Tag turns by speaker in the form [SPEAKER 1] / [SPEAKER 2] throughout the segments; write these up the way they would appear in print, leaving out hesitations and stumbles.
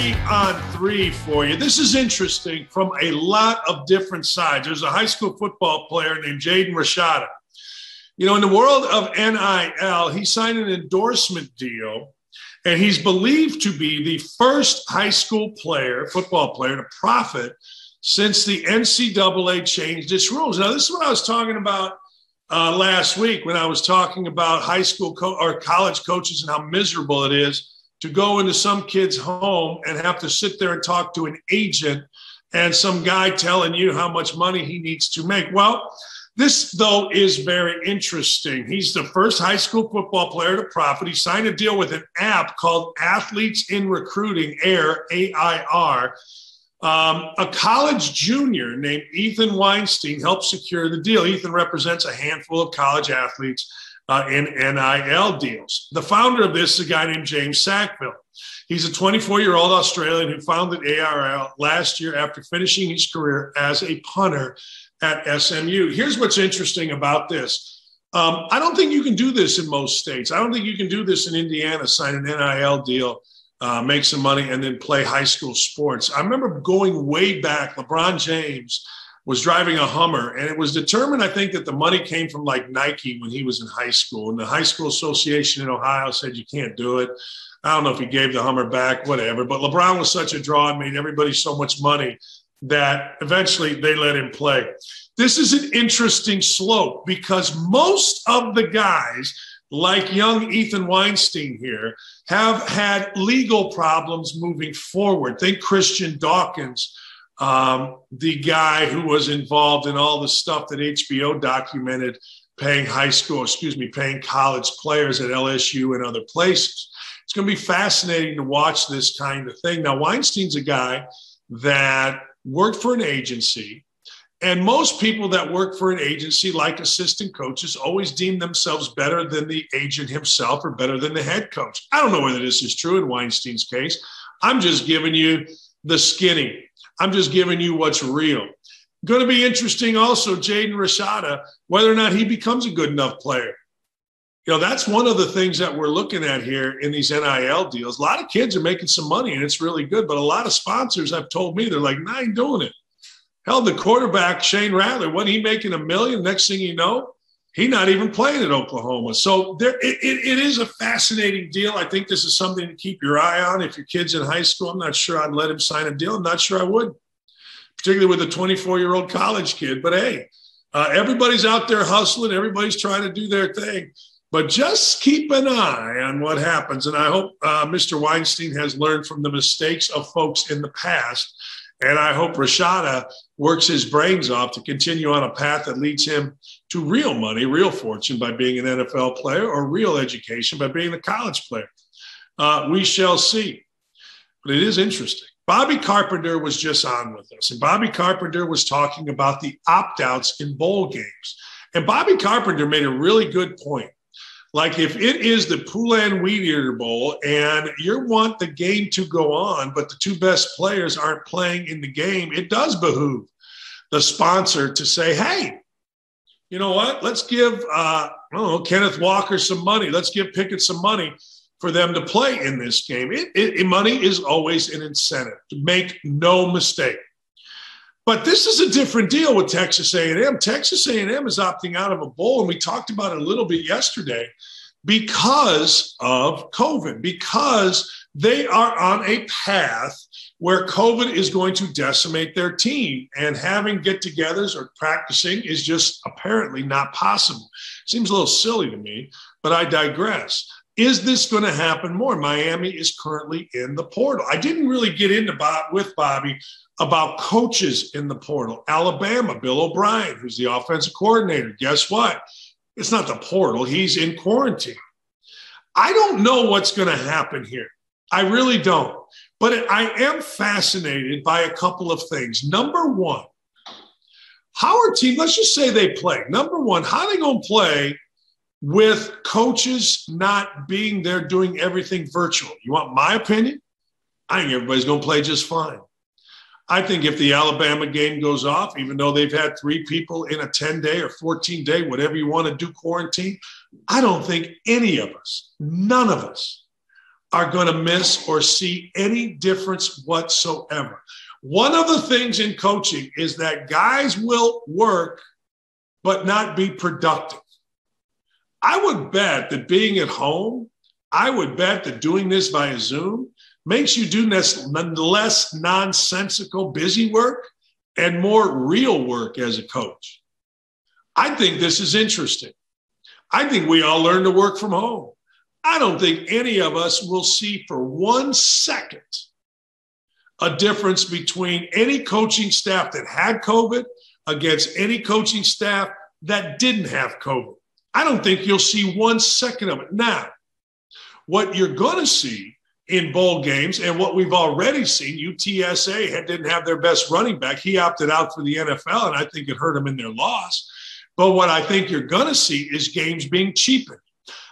[SPEAKER 1] 3-on-3 for you. This is interesting from a lot of different sides. There's a high school football player named Jaden Rashada. You know, in the world of NIL, he signed an endorsement deal, and he's believed to be the first high school player, football player, to profit since the NCAA changed its rules. Now, this is what I was talking about last week when I was talking about high school or college coaches and how miserable it is to go into some kid's home and have to sit there and talk to an agent and some guy telling you how much money he needs to make. Well, this, though, is very interesting. He's the first high school football player to profit. He signed a deal with an app called Athletes in Recruiting, AIR, A-I-R. A college junior named Ethan Weinstein helped secure the deal. Ethan represents a handful of college athletes in NIL deals. The founder of this is a guy named James Sackville. He's a 24-year-old Australian who founded ARL last year after finishing his career as a punter at SMU. Here's what's interesting about this. I don't think you can do this in most states. I don't think you can do this in Indiana, sign an NIL deal, make some money, and then play high school sports. I remember going way back, LeBron James was driving a Hummer, and it was determined, I think, that the money came from like Nike when he was in high school. And the High School Association in Ohio said, you can't do it. I don't know if he gave the Hummer back, whatever. But LeBron was such a draw and made everybody so much money that eventually they let him play. This is an interesting slope because most of the guys, like young Ethan Weinstein here, have had legal problems moving forward. Think Christian Dawkins, the guy who was involved in all the stuff that HBO documented, paying college players at LSU and other places. It's going to be fascinating to watch this kind of thing. Now, Weinstein's a guy that worked for an agency, and most people that work for an agency, like assistant coaches, always deem themselves better than the agent himself or better than the head coach. I don't know whether this is true in Weinstein's case. I'm just giving you the skinny. I'm just giving you what's real. Going to be interesting also, Jaden Rashada, whether or not he becomes a good enough player. You know, that's one of the things that we're looking at here in these NIL deals. A lot of kids are making some money, and it's really good. But a lot of sponsors have told me, they're like, nah, I ain't doing it. Hell, the quarterback, Shane Rattler, wasn't he making $1 million? Next thing you know, he's not even playing at Oklahoma. So it is a fascinating deal. I think this is something to keep your eye on. If your kid's in high school, I'm not sure I'd let him sign a deal. I'm not sure I would, particularly with a 24-year-old college kid. But, hey, everybody's out there hustling. Everybody's trying to do their thing. But just keep an eye on what happens. And I hope Mr. Weinstein has learned from the mistakes of folks in the past. And I hope Rashada works his brains off to continue on a path that leads him to real money, real fortune by being an NFL player, or real education by being a college player. We shall see. But it is interesting. Bobby Carpenter was just on with us, and Bobby Carpenter was talking about the opt-outs in bowl games. And Bobby Carpenter made a really good point. Like, if it is the Poulan Weed Eater Bowl and you want the game to go on, but the two best players aren't playing in the game, it does behoove the sponsor to say, hey, you know what? Let's give, Kenneth Walker some money. Let's give Pickett some money for them to play in this game. Money is always an incentive, to make no mistake. But this is a different deal with Texas A&M. Texas A&M is opting out of a bowl, and we talked about it a little bit yesterday, because of COVID, because they are on a path where COVID is going to decimate their team, and having get-togethers or practicing is just apparently not possible. Seems a little silly to me, but I digress. Is this going to happen more? Miami is currently in the portal. I didn't really get into with Bobby about coaches in the portal. Alabama, Bill O'Brien, who's the offensive coordinator. Guess what? It's not the portal. He's in quarantine. I don't know what's going to happen here. I really don't. But I am fascinated by a couple of things. Number one, how are teams, let's just say they play. Number one, how are they going to play with coaches not being there doing everything virtual? You want my opinion? I think everybody's going to play just fine. I think if the Alabama game goes off, even though they've had 3 people in a 10-day or 14-day, whatever you want to do, quarantine, I don't think any of us, none of us, are going to miss or see any difference whatsoever. One of the things in coaching is that guys will work but not be productive. I would bet that being at home, I would bet that doing this via Zoom makes you do less nonsensical busy work and more real work as a coach. I think this is interesting. I think we all learn to work from home. I don't think any of us will see for 1 second a difference between any coaching staff that had COVID against any coaching staff that didn't have COVID. I don't think you'll see 1 second of it. Now, what you're going to see in bowl games and what we've already seen, UTSA didn't have their best running back. He opted out for the NFL, and I think it hurt them in their loss. But what I think you're going to see is games being cheapened.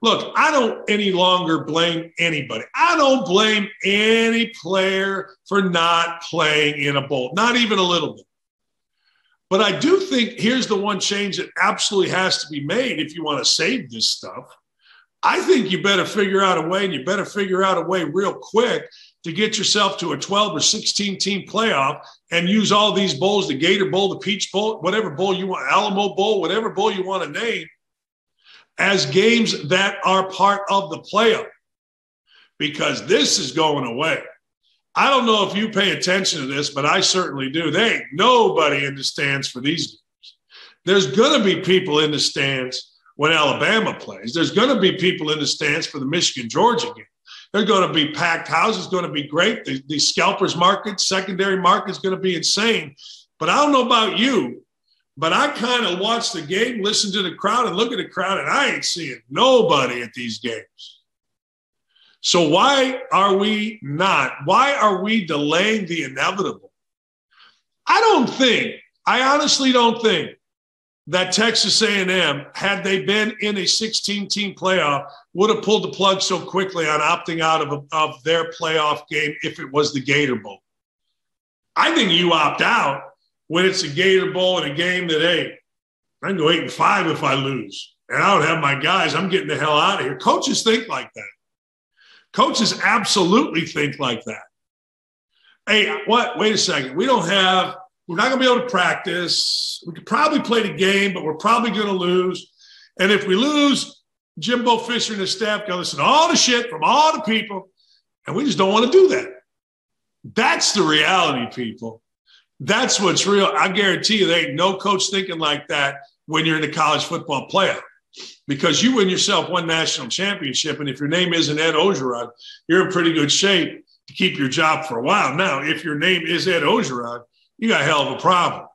[SPEAKER 1] Look, I don't any longer blame anybody. I don't blame any player for not playing in a bowl, not even a little bit. But I do think here's the one change that absolutely has to be made if you want to save this stuff. I think you better figure out a way, and you better figure out a way real quick to get yourself to a 12 or 16 team playoff and use all these bowls, the Gator Bowl, the Peach Bowl, whatever bowl you want, Alamo Bowl, whatever bowl you want to name, as games that are part of the playoff, because this is going away. I don't know if you pay attention to this, but I certainly do. There ain't nobody in the stands for these games. There's going to be people in the stands when Alabama plays. There's going to be people in the stands for the Michigan-Georgia game. There's going to be packed houses, going to be great. The scalpers market, secondary market is going to be insane. But I don't know about you, but I kind of watch the game, listen to the crowd, and look at the crowd, and I ain't seeing nobody at these games. So why are we delaying the inevitable? I honestly don't think that Texas A&M, had they been in a 16-team playoff, would have pulled the plug so quickly on opting out of their playoff game if it was the Gator Bowl. I think you opt out when it's a Gator Bowl and a game that, hey, I can go 8-5 if I lose, and I don't have my guys. I'm getting the hell out of here. Coaches think like that. Coaches absolutely think like that. Hey, what? Wait a second. We're not going to be able to practice. We could probably play the game, but we're probably going to lose. And if we lose, Jimbo Fisher and his staff got to listen to all the shit from all the people, and we just don't want to do that. That's the reality, people. That's what's real. I guarantee you there ain't no coach thinking like that when you're in the college football playoff, because you win yourself one national championship, and if your name isn't Ed Ogeron, you're in pretty good shape to keep your job for a while. Now, if your name is Ed Ogeron, you got a hell of a problem.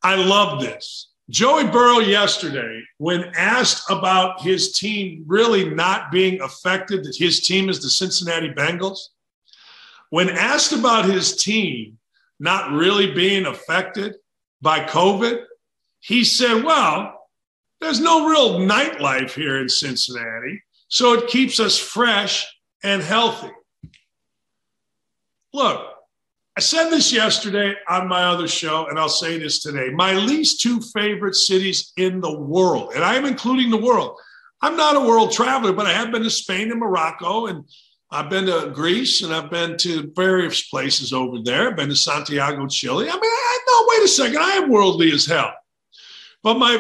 [SPEAKER 1] I love this. Joey Burrow yesterday, when asked about his team really not being affected, that his team is the Cincinnati Bengals, when asked about his team not really being affected by COVID, he said, well, there's no real nightlife here in Cincinnati, so it keeps us fresh and healthy. Look, I said this yesterday on my other show, and I'll say this today. My least two favorite cities in the world, and I am including the world. I'm not a world traveler, but I have been to Spain and Morocco, and I've been to Greece, and I've been to various places over there. I've been to Santiago, Chile. Wait a second. I am worldly as hell. But my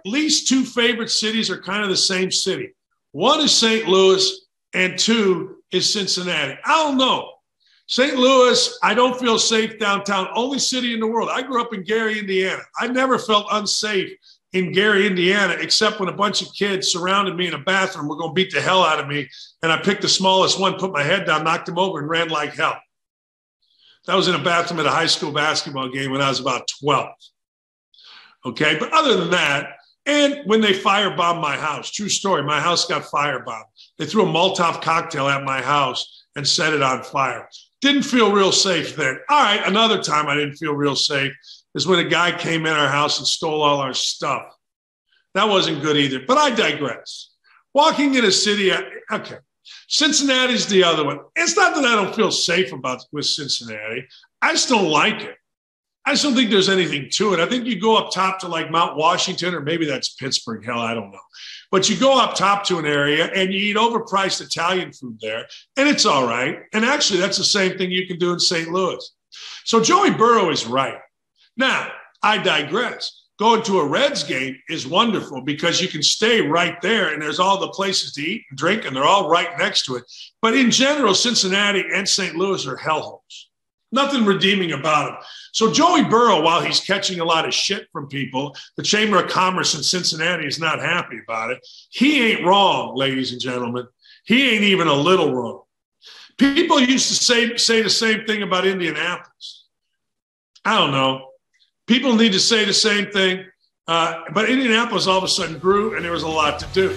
[SPEAKER 1] least two favorite cities are kind of the same city. One is St. Louis, and two is Cincinnati. I don't know. St. Louis, I don't feel safe downtown. Only city in the world. I grew up in Gary, Indiana. I never felt unsafe in Gary, Indiana, except when a bunch of kids surrounded me in a bathroom, were going to beat the hell out of me, and I picked the smallest one, put my head down, knocked him over, and ran like hell. That was in a bathroom at a high school basketball game when I was about 12. Okay, but other than that, and when they firebombed my house, true story, my house got firebombed. They threw a Molotov cocktail at my house and set it on fire. Didn't feel real safe then. All right, another time I didn't feel real safe is when a guy came in our house and stole all our stuff. That wasn't good either, but I digress. Walking in a city, okay, Cincinnati's the other one. It's not that I don't feel safe with Cincinnati. I just don't like it. I just don't think there's anything to it. I think you go up top to like Mount Washington, or maybe that's Pittsburgh. Hell, I don't know. But you go up top to an area and you eat overpriced Italian food there, and it's all right. And actually, that's the same thing you can do in St. Louis. So Joey Burrow is right. Now, I digress. Going to a Reds game is wonderful because you can stay right there and there's all the places to eat and drink and they're all right next to it. But in general, Cincinnati and St. Louis are hellholes. Nothing redeeming about them. So Joey Burrow, while he's catching a lot of shit from people, the Chamber of Commerce in Cincinnati is not happy about it. He ain't wrong, ladies and gentlemen. He ain't even a little wrong. People used to say the same thing about Indianapolis. I don't know. People need to say the same thing. But Indianapolis all of a sudden grew, and there was a lot to do.